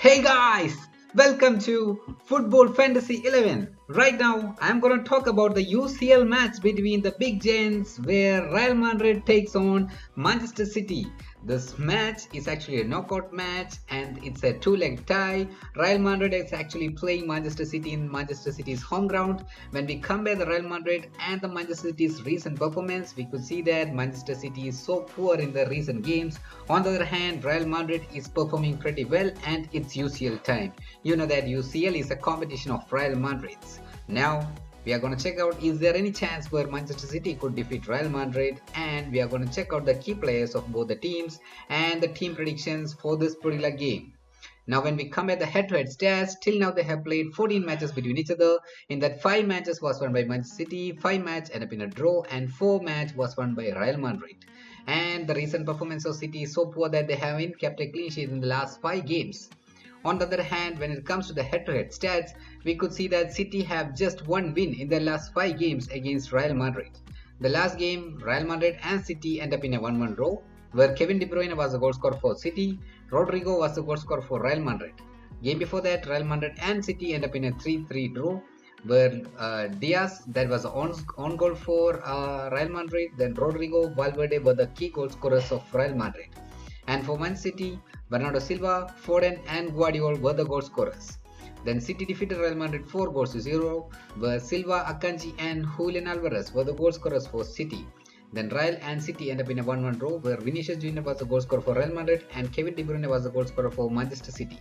Hey guys, welcome to Football Fantasy 11. Right now, I'm going to talk about the UCL match between the big giants where Real Madrid takes on Manchester City. This match is actually a knockout match and it's a two-leg tie. Real Madrid is actually playing Manchester City in Manchester City's home ground. When we compare the Real Madrid and the Manchester City's recent performance, we could see that Manchester City is so poor in the recent games. On the other hand, Real Madrid is performing pretty well and it's UCL time. You know that UCL is a competition of Real Madrid's. Now, we are going to check out is there any chance where Manchester City could defeat Real Madrid, and we are going to check out the key players of both the teams and the team predictions for this particular game. Now, when we compare the head-to-head stats, till now they have played 14 matches between each other. In that, 5 matches was won by Manchester City, 5 matches ended up in a draw, and 4 matches was won by Real Madrid. And the recent performance of City is so poor that they haven't kept a clean sheet in the last 5 games. On the other hand, when it comes to the head-to-head stats, we could see that City have just one win in their last 5 games against Real Madrid. The last game, Real Madrid and City end up in a 1-1 draw, where Kevin De Bruyne was the goal scorer for City, Rodrigo was the goal scorer for Real Madrid. Game before that, Real Madrid and City end up in a 3-3 draw, where Diaz, that was on goal for Real Madrid, then Rodrigo, Valverde were the key goal scorers of Real Madrid. And for Man City, Bernardo Silva, Foden and Guardiola were the goal scorers. Then City defeated Real Madrid 4 goals to 0, where Silva, Akanji and Julian Alvarez were the goal scorers for City. Then Real and City end up in a 1-1 draw, where Vinicius Junior was the goal scorer for Real Madrid and Kevin De Bruyne was the goal scorer for Manchester City.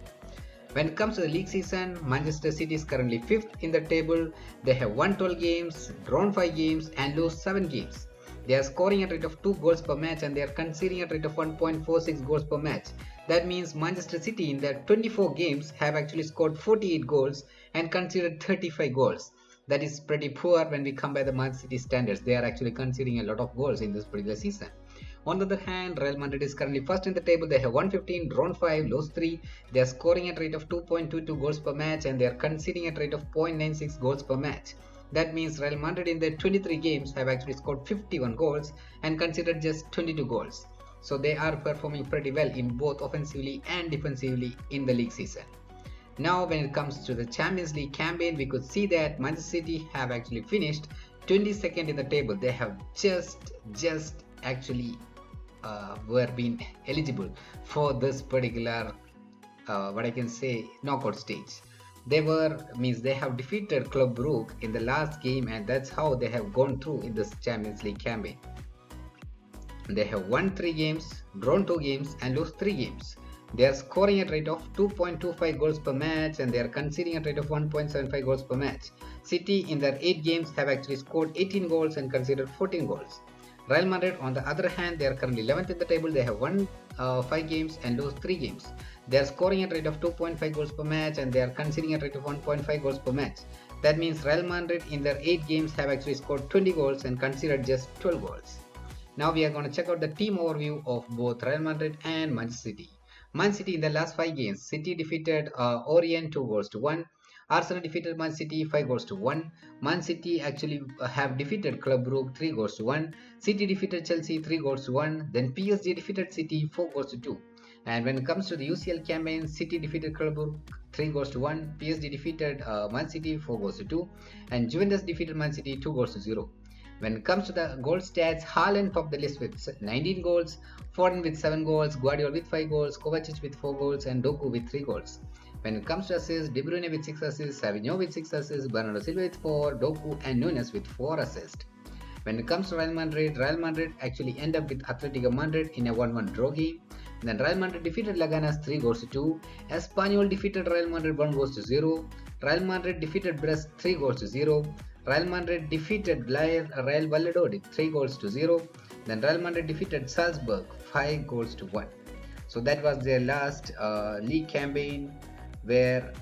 When it comes to the league season, Manchester City is currently 5th in the table. They have won 12 games, drawn 5 games and lost 7 games. They are scoring at a rate of 2 goals per match and they are conceding at a rate of 1.46 goals per match. That means Manchester City in their 24 games have actually scored 48 goals and conceded 35 goals. That is pretty poor when we compare the Man City standards. They are actually conceding a lot of goals in this particular season. On the other hand, Real Madrid is currently first in the table. They have won 15, drawn 5, lost 3. They are scoring at a rate of 2.22 goals per match and they are conceding at a rate of 0.96 goals per match. That means Real Madrid in their 23 games have actually scored 51 goals and conceded just 22 goals. So they are performing pretty well in both offensively and defensively in the league season. Now when it comes to the Champions League campaign, we could see that Manchester City have actually finished 22nd in the table. They have just actually were being eligible for this particular what I can say knockout stage. They have defeated Club Brugge in the last game and that's how they have gone through in this Champions League campaign. They have won 3 games, drawn 2 games and lost 3 games. They are scoring at a rate of 2.25 goals per match and they are conceding at a rate of 1.75 goals per match. City in their 8 games have actually scored 18 goals and conceded 14 goals. Real Madrid on the other hand, they are currently 11th in the table. They have won 5 games and lost 3 games. They are scoring at a rate of 2.5 goals per match and they are conceding at a rate of 1.5 goals per match. That means Real Madrid in their 8 games have actually scored 20 goals and conceded just 12 goals. Now we are going to check out the team overview of both Real Madrid and Manchester City. Man City in the last 5 games, City defeated Orient 2 goals to 1. Arsenal defeated Man City 5 goals to 1. Man City actually have defeated Club Brugge 3 goals to 1. City defeated Chelsea 3 goals to 1. Then PSG defeated City 4 goals to 2. And when it comes to the UCL campaign, City defeated Club Brugge 3 goals to 1. PSG defeated Man City 4 goals to 2. And Juventus defeated Man City 2 goals to 0. When it comes to the goal stats, Haaland topped the list with 19 goals, Foden with 7 goals, Guardiola with 5 goals, Kovacic with 4 goals and Doku with 3 goals. When it comes to assists, De Bruyne with 6 assists, Savinho with 6 assists, Bernardo Silva with 4, Doku and Nunes with 4 assists. When it comes to Real Madrid actually end up with Atletico Madrid in a 1-1 draw game. Then Real Madrid defeated Leganes 3 goals to 2. Espanyol defeated Real Madrid 1 goals to 0. Real Madrid defeated Brest 3 goals to 0. Real Madrid defeated Real Valladolid 3 goals to 0. Then Real Madrid defeated Salzburg 5 goals to 1. So that was their last league campaign, where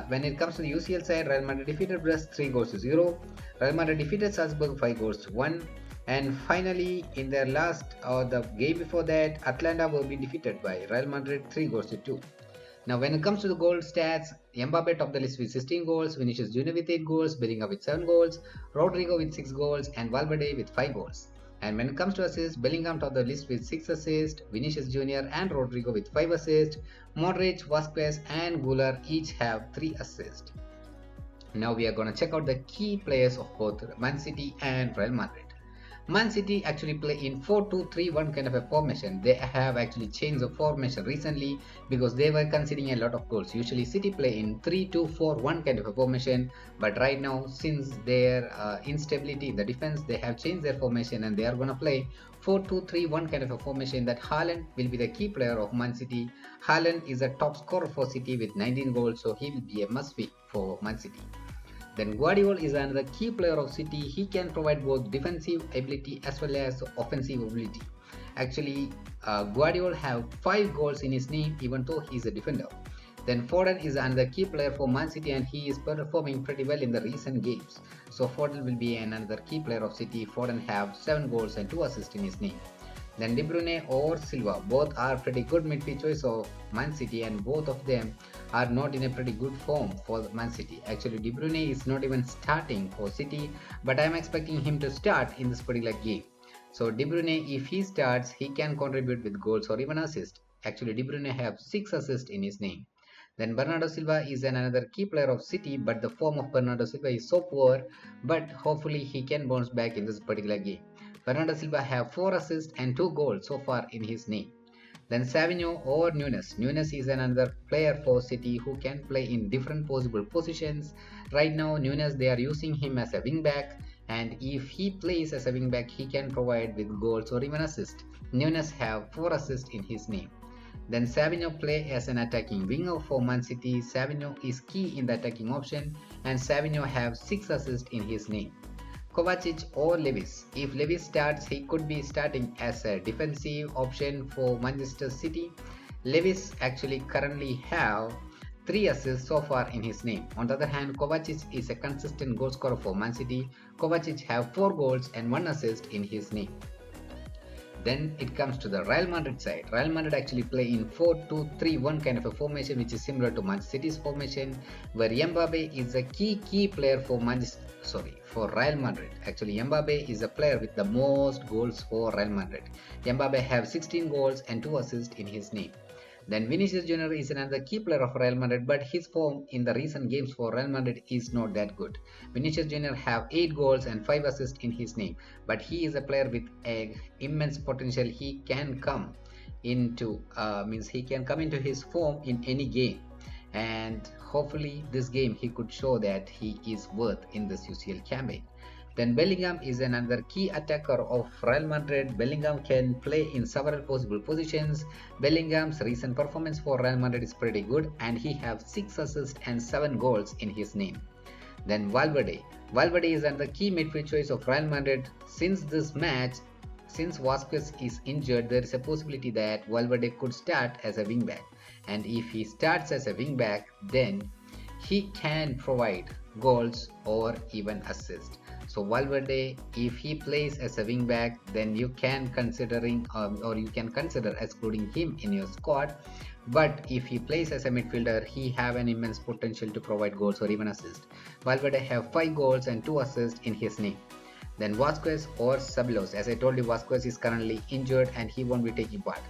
when it comes to the UCL side, Real Madrid defeated Brest 3 goals to 0. Real Madrid defeated Salzburg 5 goals to 1. And finally, in their last the game before that, Atlanta were being defeated by Real Madrid 3 goals to 2. Now when it comes to the goal stats, Mbappe topped the list with 16 goals, Vinicius Junior with 8 goals, Bellingham with 7 goals, Rodrigo with 6 goals and Valverde with 5 goals. And when it comes to assists, Bellingham top the list with 6 assists, Vinicius Jr. and Rodrigo with 5 assists, Modric, Vasquez and Guler each have 3 assists. Now we are going to check out the key players of both Man City and Real Madrid. Man City actually play in 4-2-3-1 kind of a formation. They have actually changed the formation recently because they were conceding a lot of goals. Usually City play in 3-2-4-1 kind of a formation, but right now since their instability in the defense, they have changed their formation and they are going to play 4-2-3-1 kind of a formation that Haaland will be the key player of Man City. Haaland is a top scorer for City with 19 goals, so he will be a must-win for Man City. Then Guardiola is another key player of City. He can provide both defensive ability as well as offensive ability. Actually, Guardiola have 5 goals in his name even though he is a defender. Then Foden is another key player for Man City and he is performing pretty well in the recent games. So Foden will be another key player of City. Foden have 7 goals and 2 assists in his name. Then De Bruyne or Silva, both are pretty good midfield choice of Man City and both of them are not in a pretty good form for Man City. Actually, De Bruyne is not even starting for City, but I am expecting him to start in this particular game. So De Bruyne, if he starts, he can contribute with goals or even assists. Actually, De Bruyne have 6 assists in his name. Then Bernardo Silva is another key player of City, but the form of Bernardo Silva is so poor, but hopefully he can bounce back in this particular game. Bernardo Silva have 4 assists and 2 goals so far in his name. Then Savinho or Nunes. Nunes is another player for City who can play in different possible positions. Right now Nunes, they are using him as a wing back, and if he plays as a wing back he can provide with goals or even assists. Nunes have 4 assists in his name. Then Savinho play as an attacking winger for Man City. Savinho is key in the attacking option and Savinho have 6 assists in his name. Kovacic or Lewis. If Lewis starts, he could be starting as a defensive option for Manchester City. Lewis actually currently have 3 assists so far in his name. On the other hand, Kovacic is a consistent goal scorer for Man City. Kovacic have 4 goals and 1 assist in his name. Then it comes to the Real Madrid side. Real Madrid actually play in 4-2-3-1 kind of a formation which is similar to Man City's formation, where Mbappe is a key player for Real Madrid. Actually, Mbappe is a player with the most goals for Real Madrid. Mbappe have 16 goals and 2 assists in his name. Then Vinicius Jr. is another key player of Real Madrid, but his form in the recent games for Real Madrid is not that good. Vinicius Jr. have 8 goals and 5 assists in his name, but he is a player with immense potential. He can come into his form in any game, and hopefully this game he could show that he is worth in this UCL campaign. Then Bellingham is another key attacker of Real Madrid. Bellingham can play in several possible positions. Bellingham's recent performance for Real Madrid is pretty good and he has 6 assists and 7 goals in his name. Then Valverde. Valverde is another key midfield choice of Real Madrid. Since Vasquez is injured, there is a possibility that Valverde could start as a wingback. And if he starts as a wingback, then he can provide goals or even assists. So Valverde, if he plays as a wingback, then you can consider excluding him in your squad. But if he plays as a midfielder, he have an immense potential to provide goals or even assists. Valverde have 5 goals and 2 assists in his name. Then Vasquez or Ceballos. As I told you, Vasquez is currently injured and he won't be taking part.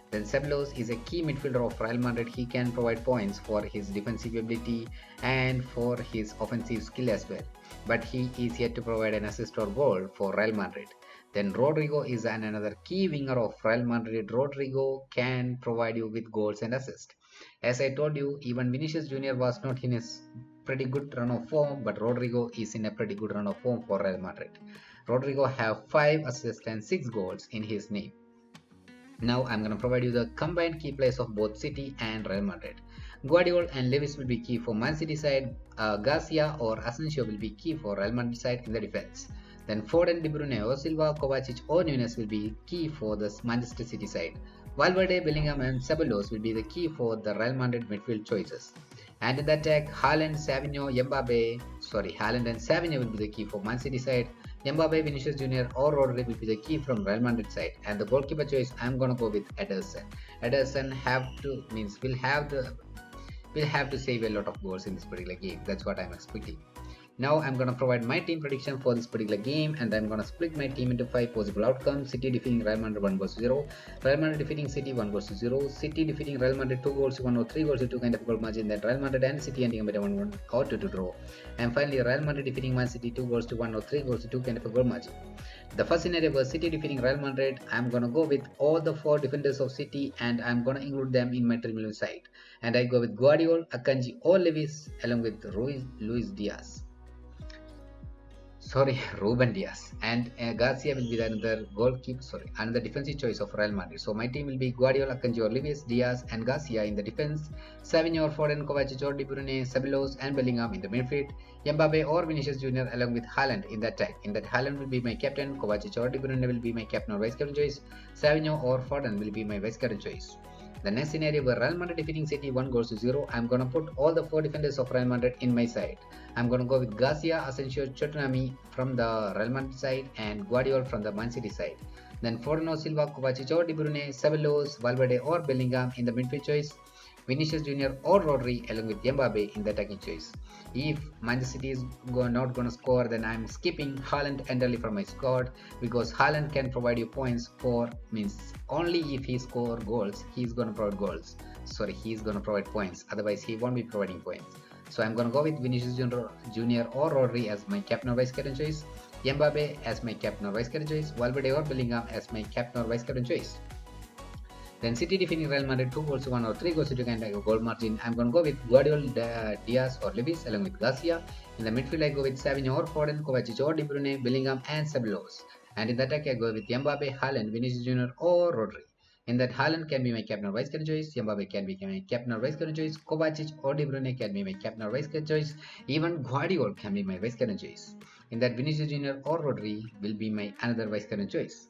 Then Ceballos is a key midfielder of Real Madrid. He can provide points for his defensive ability and for his offensive skill as well. But he is yet to provide an assist or goal for Real Madrid. Then Rodrigo is another key winger of Real Madrid. Rodrigo can provide you with goals and assists. As I told you, even Vinicius Jr. was not in his pretty good run of form, but Rodrigo is in a pretty good run of form for Real Madrid. Rodrigo have 5 assists and 6 goals in his name. Now I'm going to provide you the combined key players of both City and Real Madrid. Guardiola and Lewis will be key for Man City side. Garcia or Asensio will be key for Real Madrid side in the defense. Then Foden, De Bruyne or Silva, Kovacic or Nunes will be key for the Manchester City side. Valverde, Bellingham and Ceballos will be the key for the Real Madrid midfield choices. And in the attack, Haaland and Savinho will be the key for Man City side. Mbappe, Vinicius Jr. or Rodrigo will be the key from Real Madrid side. And the goalkeeper choice, I'm gonna go with Ederson. Ederson will have to save a lot of goals in this particular game. That's what I'm expecting. Now I'm gonna provide my team prediction for this particular game, and I'm gonna split my team into 5 possible outcomes. City defeating Real Madrid 1 goals to 0, Real Madrid defeating City 1 goals to 0, City defeating Real Madrid 2 goals to 1 or 3 goals to 2 kind of goal margin, then Real Madrid and City ending up at a 1-1 or 2-2 draw. And finally Real Madrid defeating Man City 2 goals to 1 or 3 goals to 2 kind of a goal margin. The first scenario was City defeating Real Madrid. I'm gonna go with all the 4 defenders of City and I'm gonna include them in my Dream 11 side. And I go with Guardiola, Akanji or Lewis along with Luis Diaz. Ruben Diaz, and Garcia will be another another defensive choice of Real Madrid. So my team will be Guardiola, Akanji or Luis Diaz, and Garcia in the defense, Savinho or Foden, Kovacic or De Bruyne, Ceballos and Bellingham in the midfield, Mbappe or Vinicius Junior along with Haaland in the attack. In that Haaland will be my captain, Kovacic or De Bruyne will be my captain or vice captain choice, Savinho or Foden will be my vice captain choice. The next scenario where Real Madrid defeating City 1 goals to 0, I'm gonna put all the 4 defenders of Real Madrid in my side. I'm gonna go with Garcia, Asensio, Chotnami from the Real Madrid side and Guardiola from the Man City side. Then Foden or Silva, Kovacic or De Bruyne, Ceballos, Valverde or Bellingham in the midfield choice, Vinicius Junior or Rodri along with Mbappe in the attacking choice. If Manchester City is not going to score, then I'm skipping Haaland entirely from my squad because Haaland can provide you points only if he score goals, he's going to provide goals. He's going to provide points. Otherwise, he won't be providing points. So I'm going to go with Vinicius Junior or Rodri as my captain or vice captain choice, Mbappe as my captain or vice captain choice, Valverde or Bellingham as my captain or vice captain choice. Then City defeating Real Madrid 2 goals to 1 or 3 goals to 2 kind of a goal margin. I'm going to go with Guardiola, Diaz or Lewis along with Garcia. In the midfield I go with Savinho or Foden, Kovacic or De Bruyne, Bellingham and Ceballos. And in the attack I go with Mbappe, Haaland, Vinicius Junior or Rodri. In that Haaland can be my captain or vice captain choice, Mbappe can be my captain or vice captain choice, Kovacic or De Bruyne can be my captain or vice captain choice, even Guardiola can be my vice captain choice. In that Vinicius Junior or Rodri will be my another vice captain choice.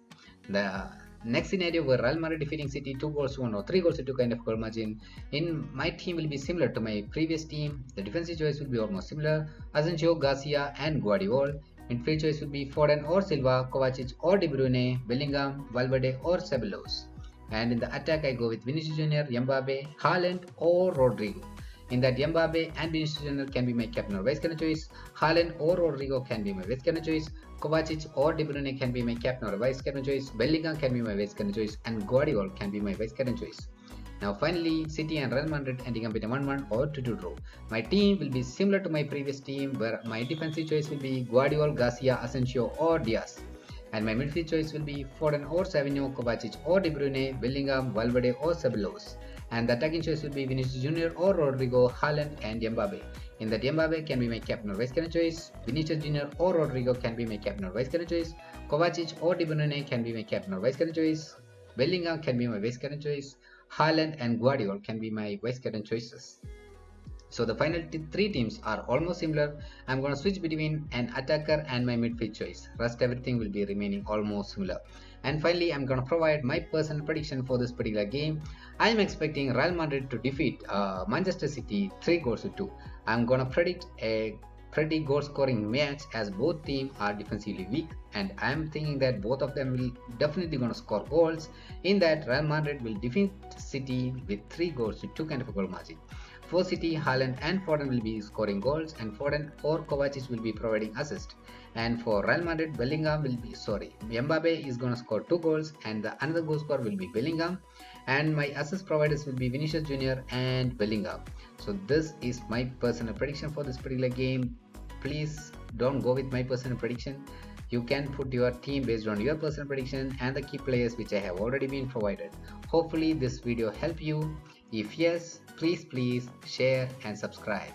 The next scenario where Real Madrid defeating City 2 goals to 1 or 3 goals to 2 kind of goal margin. In my team will be similar to my previous team. The defensive choice will be almost similar. Asensio, Garcia and Guardiola. Midfield choice will be Foden or Silva, Kovacic or De Bruyne, Bellingham, Valverde or Ceballos. And in the attack I go with Vinicius Junior, Mbappe, Haaland or Rodrigo. In that Mbappe and Vinicius Junior can be my captain or vice captain choice, Haaland or Rodrigo can be my vice captain choice, Kovacic or De Bruyne can be my captain or vice captain choice, Bellingham can be my vice captain choice and Guardiola can be my vice captain choice. Now finally City and Real Madrid ending up in a 1-1 or 2-2 draw. My team will be similar to my previous team where my defensive choice will be Guardiola, Garcia, Asensio or Diaz. And my midfield choice will be Foden or Savinho, Kovacic or De Bruyne, Bellingham, Valverde or Ceballos. And the attacking choice will be Vinicius Junior or Rodrigo, Haaland and Mbappe. In that Mbappe can be my captain or vice captain choice, Vinicius Junior or Rodrigo can be my captain or vice captain choice, Kovacic or De Bruyne can be my captain or vice captain choice, Bellingham can be my vice captain choice, Haaland and Guardiola can be my vice captain choices. So the final 3 teams are almost similar. I'm going to switch between an attacker and my midfield choice. Rest everything will be remaining almost similar. And finally, I'm going to provide my personal prediction for this particular game. I am expecting Real Madrid to defeat Manchester City 3 goals to 2. I'm going to predict a pretty goal scoring match as both teams are defensively weak, and I am thinking that both of them will definitely going to score goals. In that Real Madrid will defeat City with 3 goals to 2 kind of a goal margin. For City, Haaland and Foden will be scoring goals and Foden or Kovacic will be providing assists. And for Real Madrid, Mbappe is going to score 2 goals and the another goal scorer will be Bellingham. And my assist providers will be Vinicius Junior and Bellingham. So this is my personal prediction for this particular game. Please don't go with my personal prediction. You can put your team based on your personal prediction and the key players which I have already been provided. Hopefully this video helped you. If yes, please share and subscribe.